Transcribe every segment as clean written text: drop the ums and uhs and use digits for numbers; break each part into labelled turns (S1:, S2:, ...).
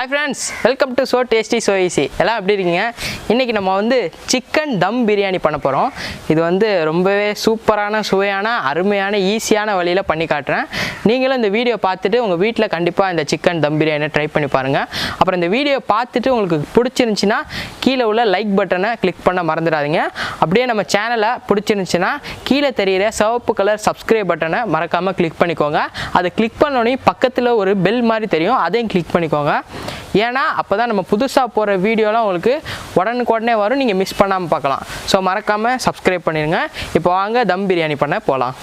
S1: Hi friends, welcome to So Tasty So Easy. எல்லாம் எப்படி இருக்கீங்க? இன்னைக்கு நம்ம வந்து chicken dum biryani பண்ண போறோம். இது வந்து ரொம்பவே சூப்பரான சுவையான அருமையான ஈஸியான வழியில பண்ணி காட்டுறேன். நீங்களும் இந்த வீடியோ பார்த்துட்டு உங்க வீட்ல கண்டிப்பா இந்த chicken dum biryani ட்ரை பண்ணி பாருங்க. அப்புறம் இந்த வீடியோ பார்த்துட்டு உங்களுக்கு பிடிச்சிருந்துச்சுனா கீழ உள்ள லைக் பட்டனை கிளிக் பண்ண மறந்துடாதீங்க. அப்படியே நம்ம சேனலை பிடிச்சிருந்துச்சுனா கீழ தெரியுற சிவப்பு கலர் subscribe பட்டனை மறக்காம கிளிக் பண்ணிக்கோங்க. அதை கிளிக் பண்ணோனே பக்கத்துல ஒரு பெல் மாதிரி தெரியும். அதையும் கிளிக் பண்ணிக்கோங்க. ஏன்னா அப்பதான் நம்ம புதுசா போற வீடியோலாம் உங்களுக்கு உடனுக்குடனே வரும், நீங்க மிஸ் பண்ணாம பார்க்கலாம். ஸோ மறக்காம சப்ஸ்கிரைப் பண்ணிருங்க. இப்போ வாங்க தம் பிரியாணி பண்ண போகலாம்.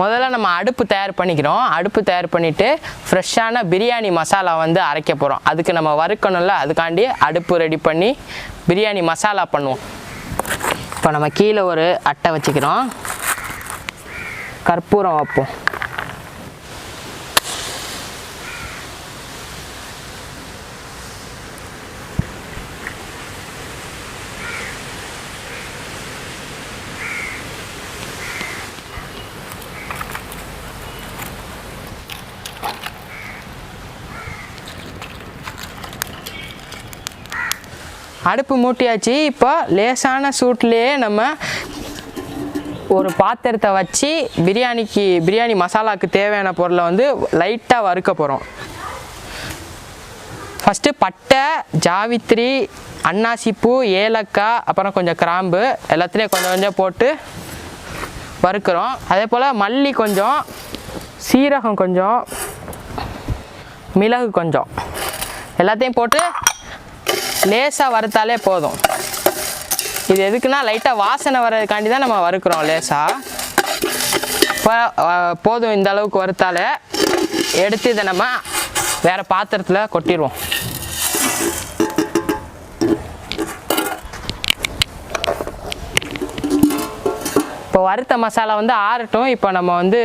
S1: முதல்ல நம்ம அடுப்பு தயார் பண்ணிக்கிறோம். அடுப்பு தயார் பண்ணிட்டு ஃப்ரெஷ்ஷான பிரியாணி மசாலா வந்து அரைக்க போகிறோம். அதுக்கு நம்ம வறுக்கணும்ல, அதுக்காண்டி அடுப்பு ரெடி பண்ணி பிரியாணி மசாலா பண்ணுவோம். இப்போ நம்ம கீழே ஒரு அட்டை வச்சுக்கிறோம். கற்பூரம் வைப்போம். அடுப்பு மூட்டியாச்சு. இப்போ லேசான சூட்லேயே நம்ம ஒரு பாத்திரத்தை வச்சு பிரியாணி மசாலாவுக்கு தேவையான பொருளை வந்து லைட்டாக வறுக்க போகிறோம். ஃபஸ்ட்டு பட்டை, ஜாவித்ரி, அன்னாசிப்பூ, ஏலக்காய், அப்புறம் கொஞ்சம் கிராம்பு எல்லாத்துலேயும் கொஞ்சம் கொஞ்சம் போட்டு வறுக்கிறோம். அதே போல் மல்லி கொஞ்சம், சீரகம் கொஞ்சம், மிளகு கொஞ்சம் எல்லாத்தையும் போட்டு லேசாக வறுத்தாலே போதும். இது எதுக்குன்னா லைட்டாக வாசனை வர்றதுக்காண்டி தான் நம்ம வறுக்கிறோம் லேசாக. இப்போ போதும், இந்த அளவுக்கு வறுத்தாலே எடுத்து இதை நம்ம வேறு பாத்திரத்தில் கொட்டிடுவோம். இப்போ வறுத்த மசாலா வந்து ஆறட்டும். இப்போ நம்ம வந்து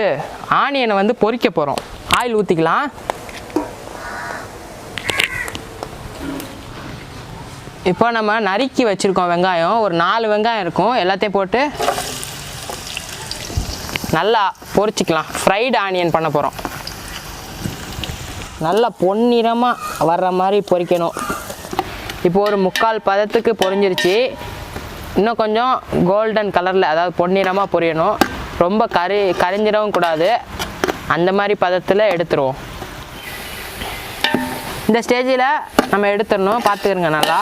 S1: ஆனியனை வந்து பொரிக்க போகிறோம். ஆயில் ஊற்றிக்கலாம். இப்போ நம்ம நறுக்கி வச்சுருக்கோம் வெங்காயம், ஒரு 4 வெங்காயம் இருக்கும். எல்லாத்தையும் போட்டு நல்லா பொரிச்சிக்கலாம். ஃப்ரைடு ஆனியன் பண்ண போகிறோம். நல்லா பொன்னிறமாக வர்ற மாதிரி பொரிக்கணும். இப்போ ஒரு 3/4 பதத்துக்கு பொரிஞ்சிருச்சு. இன்னும் கொஞ்சம் கோல்டன் கலரில், அதாவது பொன்னிறமாக பொரியணும். ரொம்ப கரிஞ்சிடவும் கூடாது. அந்த மாதிரி பதத்தில் எடுத்துருவோம். இந்த ஸ்டேஜில் நம்ம எடுத்துடணும். பார்த்துக்கிறங்க நல்லா.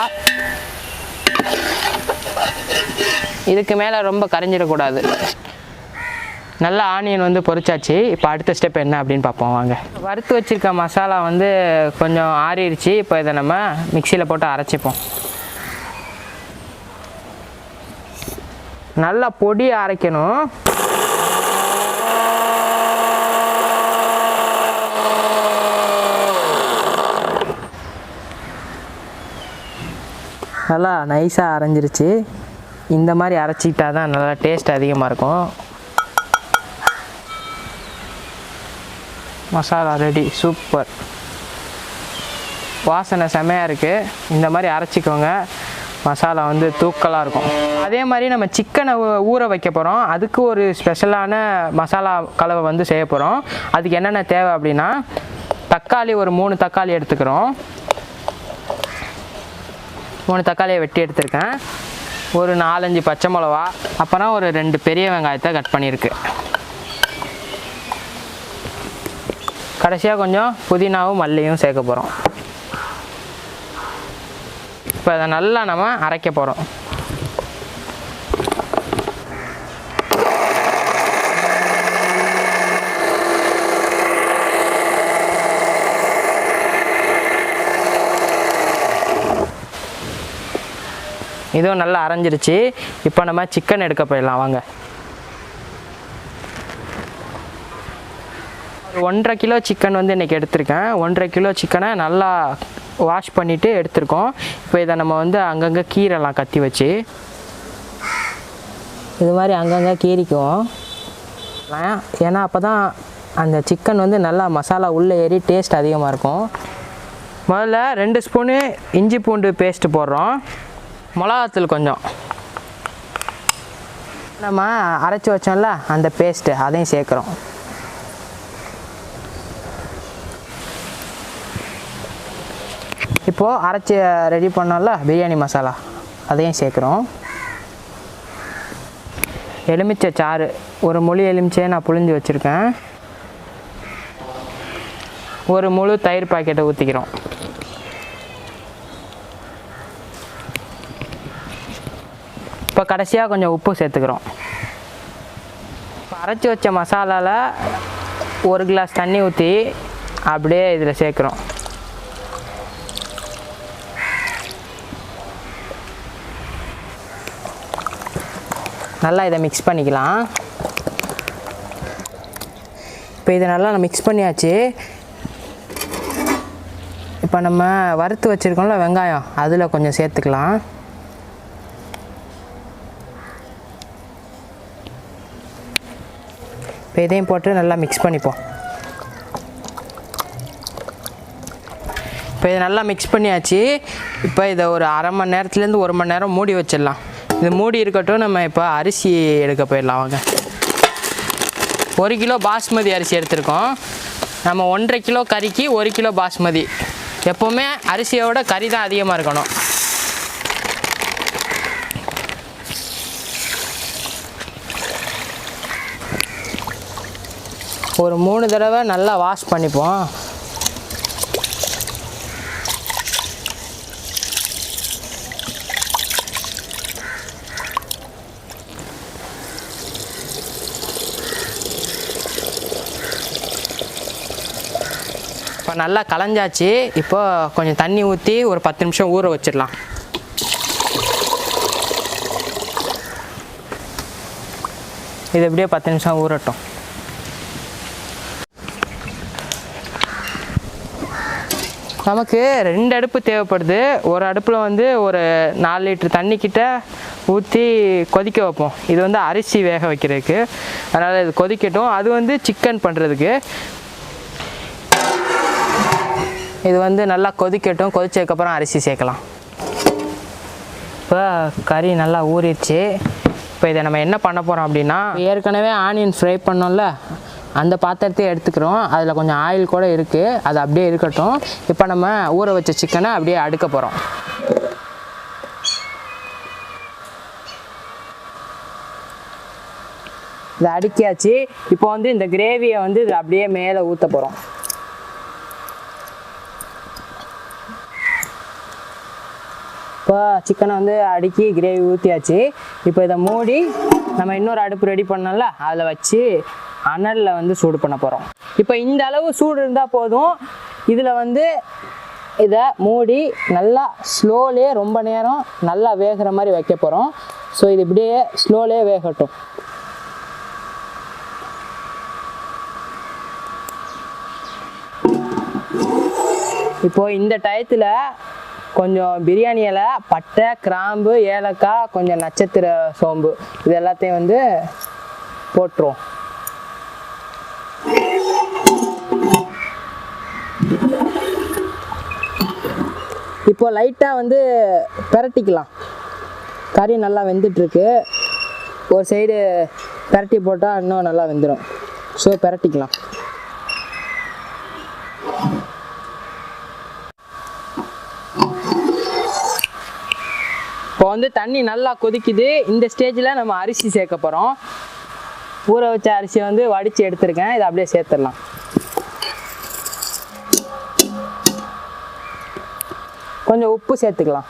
S1: இதுக்கு மேலே ரொம்ப கரைஞ்சிடக்கூடாது. நல்லா ஆனியன் வந்து பொரிச்சாச்சு. இப்போ அடுத்த ஸ்டெப் என்ன அப்படின்னு பார்ப்போம் வாங்க. வறுத்து வச்சுருக்க மசாலா வந்து கொஞ்சம் ஆறிடுச்சு. இப்போ இதை நம்ம மிக்சியில் போட்டு அரைச்சிப்போம். நல்லா பொடி அரைக்கணும். நல்லா நைஸாக அரைஞ்சிருச்சு. இந்த மாதிரி அரைச்சிக்கிட்டா தான் நல்லா டேஸ்ட் அதிகமாக இருக்கும். Masala ready, super. வாசனை செமையாக இருக்குது. இந்த மாதிரி அரைச்சிக்கோங்க. மசாலா வந்து தூக்கலாக இருக்கும். அதே மாதிரி நம்ம சிக்கனை ஊற வைக்க போகிறோம். அதுக்கு ஒரு ஸ்பெஷலான மசாலா கலவை வந்து செய்ய போகிறோம். அதுக்கு என்னென்ன தேவை அப்படின்னா, தக்காளி ஒரு 3 தக்காளி எடுத்துக்கிறோம். 3 தக்காளியை வெட்டி எடுத்துருக்கேன். ஒரு 4-5 பச்சை மிளவா, அப்புறம் ஒரு 2 பெரிய வெங்காயத்தை கட் பண்ணியிருக்கு. கடைசியாக கொஞ்சம் புதினாவும் மல்லியும் சேர்க்க போகிறோம். இப்போ அதை நல்லா நம்ம அரைக்க போகிறோம். இதுவும் நல்லா அரைஞ்சிருச்சு. இப்போ நம்ம சிக்கன் எடுக்க போயிடலாம் வாங்க. ஒரு 1.5 கிலோ சிக்கன் வந்து இன்றைக்கி எடுத்திருக்கேன். 1.5 கிலோ சிக்கனை நல்லா வாஷ் பண்ணிவிட்டு எடுத்திருக்கோம். இப்போ இதை நம்ம வந்து அங்கங்கே கீரைலாம் கத்தி வச்சு இது மாதிரி அங்கங்கே கீரிக்குவோம். ஏன்னா அப்போ தான் அந்த சிக்கன் வந்து நல்லா மசாலா உள்ளே ஏறி டேஸ்ட் அதிகமாக இருக்கும். முதல்ல 2 ஸ்பூனு இஞ்சி பூண்டு பேஸ்ட்டு போடுறோம். மிளகாத்தூள் கொஞ்சம், நம்ம அரைச்சி வச்சோம்ல அந்த பேஸ்ட்டு அதையும் சேர்க்குறோம். இப்போது அரைச்சி ரெடி பண்ணோம்ல பிரியாணி மசாலா அதையும் சேர்க்குறோம். எலுமிச்சை சாறு ஒரு முழு எலுமிச்சையை நான் புழிஞ்சு வச்சுருக்கேன். ஒரு முழு தயிர் பாக்கெட்டை ஊற்றிக்கிறோம். இப்போ கடைசியாக கொஞ்சம் உப்பு சேர்த்துக்கிறோம். இப்போ அரைச்சி வச்ச மசாலாவில் ஒரு கிளாஸ் தண்ணி ஊற்றி அப்படியே இதில் சேர்க்குறோம். நல்லா இதை மிக்ஸ் பண்ணிக்கலாம். இப்போ இதை நல்லா மிக்ஸ் பண்ணியாச்சு. இப்போ நம்ம வறுத்து வச்சுருக்கோம்ல வெங்காயம் அதில் கொஞ்சம் சேர்த்துக்கலாம். இப்போ இதையும் போட்டு நல்லா மிக்ஸ் பண்ணிப்போம். இப்போ இதை நல்லா மிக்ஸ் பண்ணியாச்சு. இப்போ இதை ஒரு அரை மணி நேரத்துலேருந்து 1 மணி நேரம் மூடி வச்சிடலாம். இது மூடி இருக்கட்டும். நம்ம இப்போ அரிசி எடுக்க போயிடலாம் வாங்க. 1 கிலோ பாஸ்மதி அரிசி எடுத்திருக்கோம். நம்ம 1.5 கிலோ கறிக்கு 1 கிலோ பாஸ்மதி. எப்போவுமே அரிசியோட கறி தான் அதிகமாக இருக்கணும். ஒரு 3 தடவை நல்லா வாஷ் பண்ணிப்போம். இப்போ நல்லா களைஞ்சாச்சு. இப்போ கொஞ்சம் தண்ணி ஊற்றி ஒரு 10 நிமிஷம் ஊற வச்சிடலாம். இது எப்படியே 10 நிமிஷம் ஊறட்டும். நமக்கு 2 அடுப்பு தேவைப்படுது. ஒரு அடுப்பில் வந்து ஒரு 4 லிட்டர் தண்ணிக்கிட்ட ஊற்றி கொதிக்க வைப்போம். இது வந்து அரிசி வேக வைக்கிறதுக்கு. அதனால் இது கொதிக்கட்டும். அது வந்து சிக்கன் பண்ணுறதுக்கு. இது வந்து நல்லா கொதிக்கட்டும். கொதிச்சதுக்கப்புறம் அரிசி சேர்க்கலாம். இப்போ கறி நல்லா ஊறிடுச்சு. இப்போ இதை நம்ம என்ன பண்ண போகிறோம் அப்படின்னா, ஏற்கனவே ஆனியன் ஃப்ரை பண்ணோம்ல அந்த பாத்திரத்தையே எடுத்துக்கிறோம். அதில் கொஞ்சம் ஆயில் கூட இருக்குது. அது அப்படியே இருக்கட்டும். இப்போ நம்ம ஊற வச்ச சிக்கனை அப்படியே அடுக்க போகிறோம். இதை அடுக்கியாச்சு. இப்போ வந்து இந்த கிரேவியை வந்து இது அப்படியே மேலே ஊற்ற போகிறோம். இப்போ சிக்கனை வந்து அடுக்கி கிரேவி ஊற்றியாச்சு. இப்போ இதை மூடி நம்ம இன்னொரு அடுப்பு ரெடி பண்ணோம்ல அதில் வச்சு அனலில் வந்து சூடு பண்ண போகிறோம். இப்போ இந்த அளவு சூடு இருந்தால் போதும். இதில் வந்து இதை மூடி நல்லா ஸ்லோலே ரொம்ப நேரம் நல்லா வேகிற மாதிரி வைக்க போகிறோம். ஸோ இது இப்படியே ஸ்லோலே வேகட்டும். இப்போது இந்த டயத்தில் கொஞ்சம் பிரியாணி இலை, பட்டை, கிராம்பு, ஏலக்காய், கொஞ்சம் நட்சத்திர சோம்பு இது எல்லாத்தையும் வந்து போட்டுருவோம். இப்போ லைட்டாக வந்து பிரட்டிக்கலாம். கறி நல்லா வெந்துட்டுருக்கு. ஒரு சைடு பிரட்டி போட்டால் இன்னும் நல்லா வெந்துடும். ஸோ பிரட்டிக்கலாம். இப்போ வந்து தண்ணி நல்லா கொதிக்குது. இந்த ஸ்டேஜில் நம்ம அரிசி சேர்க்க போகிறோம். ஊற வச்ச அரிசியை வந்து வடித்து எடுத்துருக்கேன். இதை அப்படியே சேர்த்துடலாம். கொஞ்சம் உப்பு சேர்த்துக்கலாம்.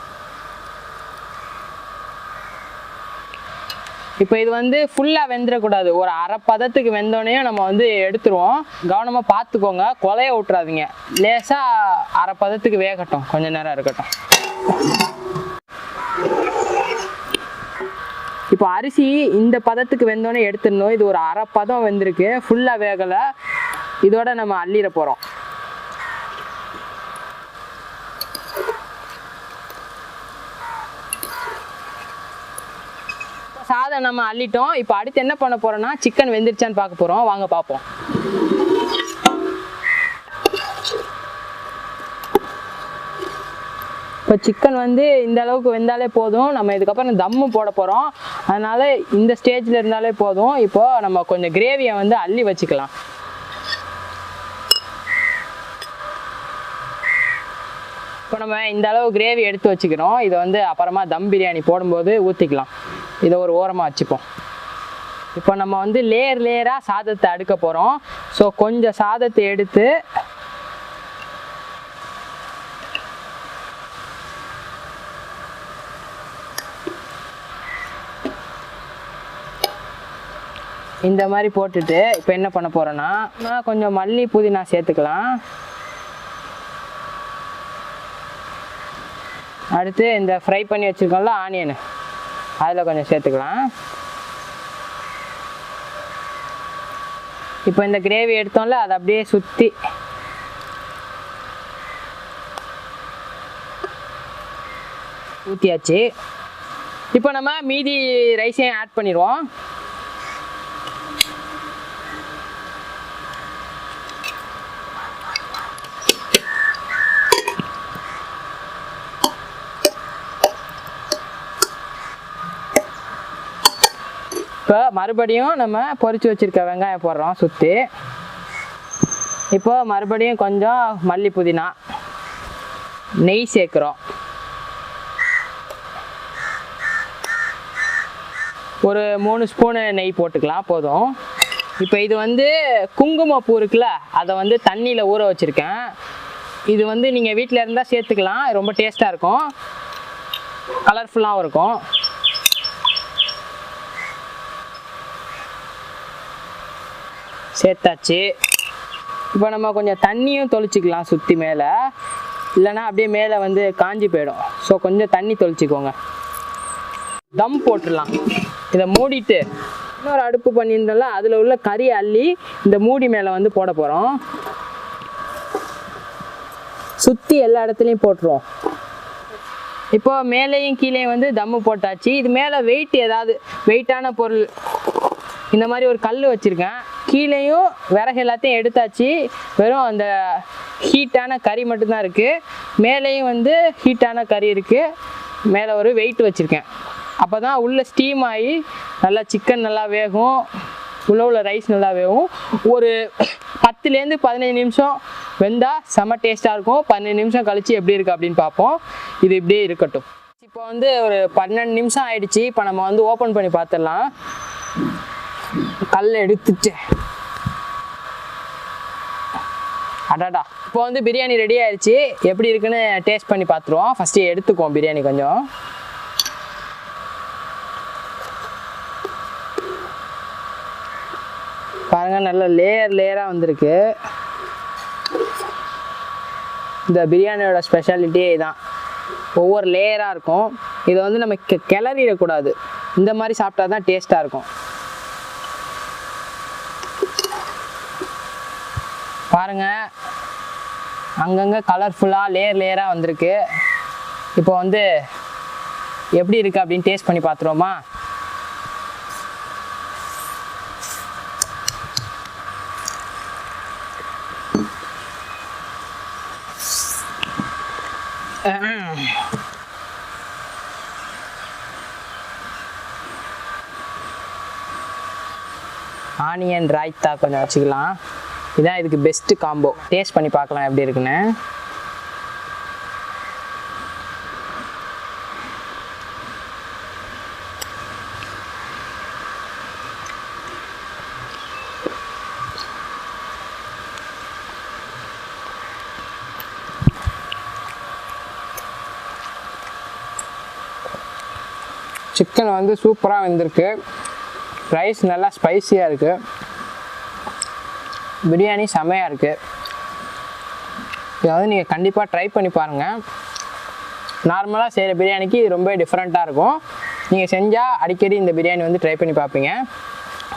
S1: இப்போ இது வந்து ஃபுல்லாக வெந்துடக்கூடாது. ஒரு அரை பதத்துக்கு வெந்தோடனே நம்ம வந்து எடுத்துருவோம். கவனமாக பார்த்துக்கோங்க, கொலைய விட்டுறாதீங்க. லேசாக அரை பதத்துக்கு வேகட்டும். கொஞ்சம் நேரம் இருக்கட்டும். இப்போ அரிசி இந்த பதத்துக்கு வெந்தோடனே எடுத்துடணும். இது ஒரு அரை பதம் வெந்திருக்கு. ஃபுல்லாக வேகலை. இதோட நம்ம அள்ளிட போகிறோம். சாதம் நம்ம அள்ளிட்டோம். இப்போ அடுத்து என்ன பண்ண போகிறோம்னா சிக்கன் வெந்துருச்சான்னு பார்க்க போகிறோம். வாங்க பார்ப்போம். இப்போ சிக்கன் வந்து இந்த அளவுக்கு வெந்தாலே போதும். நம்ம இதுக்கப்புறம் தம்மு போட போகிறோம். அதனால் இந்த ஸ்டேஜில் இருந்தாலே போதும். இப்போது நம்ம கொஞ்சம் கிரேவியை வந்து அள்ளி வச்சுக்கலாம். இப்போ இப்போ நம்ம இந்த அளவு கிரேவி எடுத்து வச்சுக்கிறோம். இதை வந்து அப்புறமா தம் பிரியாணி போடும்போது ஊற்றிக்கலாம். இதை ஒரு ஓரமாக வச்சுப்போம். இப்போ நம்ம வந்து லேயராக சாதத்தை அடுக்க போகிறோம். ஸோ கொஞ்சம் சாதத்தை எடுத்து இந்த மாதிரி போட்டுட்டு இப்போ என்ன பண்ண போகிறோன்னா கொஞ்சம் மல்லி புதினா சேர்த்துக்கலாம். அடுத்து இந்த ஃப்ரை பண்ணி வச்சுருக்கோம்ல ஆனியன், அதில் கொஞ்சம் சேர்த்துக்கலாம். இப்போ இந்த கிரேவி எடுத்தோம்ல அதை அப்படியே சுற்றி ஊற்றியாச்சு. இப்போ நம்ம மீதி ரைஸையும் ஆட் பண்ணிடுவோம். இப்போ மறுபடியும் நம்ம பொரிச்சு வச்சுருக்க வெங்காயம் போடுறோம் சுற்றி. இப்போ மறுபடியும் கொஞ்சம் மல்லி புதினா, நெய் சேர்க்குறோம். ஒரு 3 ஸ்பூனு நெய் போட்டுக்கலாம் போதும். இப்போ இது வந்து குங்குமப்பூ இருக்குல்ல, அதை வந்து தண்ணியில் ஊற வச்சுருக்கேன். இது வந்து நீங்கள் வீட்டில் இருந்தால் சேர்த்துக்கலாம். ரொம்ப டேஸ்ட்டாக இருக்கும், கலர்ஃபுல்லாகவும் இருக்கும். சேர்த்தாச்சு. இப்போ நம்ம கொஞ்சம் தண்ணியும் தொளிச்சிக்கலாம் சுற்றி மேலே, இல்லைனா அப்படியே மேலே வந்து காஞ்சி போயிடும். ஸோ கொஞ்சம் தண்ணி தொளிச்சிக்கோங்க. தம் போட்டுடலாம். இதை மூடிட்டு இன்னொரு அடுப்பு பண்ணியிருந்தோம்ல, அதில் உள்ள கறி அள்ளி இந்த மூடி மேலே வந்து போட போகிறோம். சுற்றி எல்லா இடத்துலையும் போட்டுருவோம். இப்போ மேலேயும் கீழேயும் வந்து தம்மு போட்டாச்சு. இது மேலே ஏதாவது வெயிட்டான பொருள், இந்த மாதிரி ஒரு கல் வச்சுருக்கேன். கீழேயும் விறகு எல்லாத்தையும் எடுத்தாச்சு. வெறும் அந்த ஹீட்டான கறி மட்டும்தான் இருக்குது. மேலேயும் வந்து ஹீட்டான கறி இருக்குது. மேலே ஒரு வெயிட் வச்சுருக்கேன். அப்போ தான் உள்ளே ஸ்டீம் ஆகி நல்லா சிக்கன் நல்லா வேகும், உள்ள ரைஸ் நல்லா வேகும். ஒரு 10லேருந்து 15 நிமிஷம் வெந்தால் செம்ம டேஸ்ட்டாக இருக்கும். 15 நிமிஷம் கழித்து எப்படி இருக்குது அப்படின்னு பார்ப்போம். இது இப்படியே இருக்கட்டும். இப்போ வந்து ஒரு 12 நிமிஷம் ஆயிடுச்சு. இப்போ நம்ம வந்து ஓப்பன் பண்ணி பார்த்துடலாம். கல் எடுத்துட்டு அடாடா, இப்போ வந்து பிரியாணி ரெடி ஆயிடுச்சு. எப்படி இருக்குன்னு டேஸ்ட் பண்ணி பார்த்துருவோம். ஃபஸ்ட்டு எடுத்துக்குவோம் பிரியாணி கொஞ்சம். பாருங்கள், நல்ல லேயராக வந்திருக்கு. இந்த பிரியாணியோட ஸ்பெஷாலிட்டியே இதுதான், ஒவ்வொரு லேயராக இருக்கும். இதை வந்து நம்ம கிளறிடக்கூடாது. இந்த மாதிரி சாப்பிட்டா தான் டேஸ்ட்டாக இருக்கும். பாருங்கள், அங்கங்கே கலர்ஃபுல்லாக லேயராக வந்திருக்கு. இப்போ வந்து எப்படி இருக்குது அப்படின்னு டேஸ்ட் பண்ணி பார்த்துருவோமா? ஆனியன் ராய்த்தா கொஞ்சம் வச்சுக்கலாம். இதான் இதுக்கு பெஸ்ட்டு காம்போ. டேஸ்ட் பண்ணி பார்க்கலாம் எப்படி இருக்குன்னு. சிக்கன் வந்து சூப்பராக வெந்திருக்கு. ரைஸ் நல்லா ஸ்பைசியாக இருக்குது. பிரியாணி செமையாக இருக்குது. இதாவது நீங்கள் கண்டிப்பாக ட்ரை பண்ணி பாருங்கள். நார்மலாக செய்கிற பிரியாணிக்கு இது ரொம்ப டிஃப்ரெண்ட்டாக இருக்கும். நீங்கள் செஞ்சால் அடிக்கடி இந்த பிரியாணி வந்து ட்ரை பண்ணி பார்ப்பீங்க.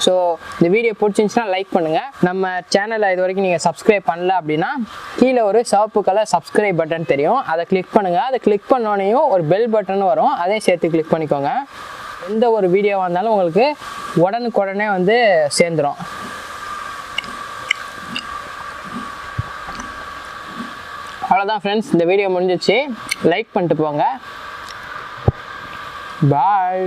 S1: ஸோ இந்த வீடியோ பிடிச்சிருந்துச்சுன்னா லைக் பண்ணுங்கள். நம்ம சேனலை இது வரைக்கும் நீங்கள் சப்ஸ்கிரைப் பண்ணல அப்படின்னா கீழே ஒரு சிவப்பு கலர் சப்ஸ்கிரைப் பட்டன் தெரியும், அதை கிளிக் பண்ணுங்கள். அதை கிளிக் பண்ணோன்னையும் ஒரு பெல் பட்டன் வரும், அதையும் சேர்த்து கிளிக் பண்ணிக்கோங்க. எந்த ஒரு வீடியோவாக இருந்தாலும் உங்களுக்கு உடனுக்குடனே வந்து சேர்ந்துடும். அவ்வளோதான் ஃப்ரெண்ட்ஸ், இந்த வீடியோ முடிஞ்சிச்சு. லைக் பண்ணிட்டு போங்க. பாய்.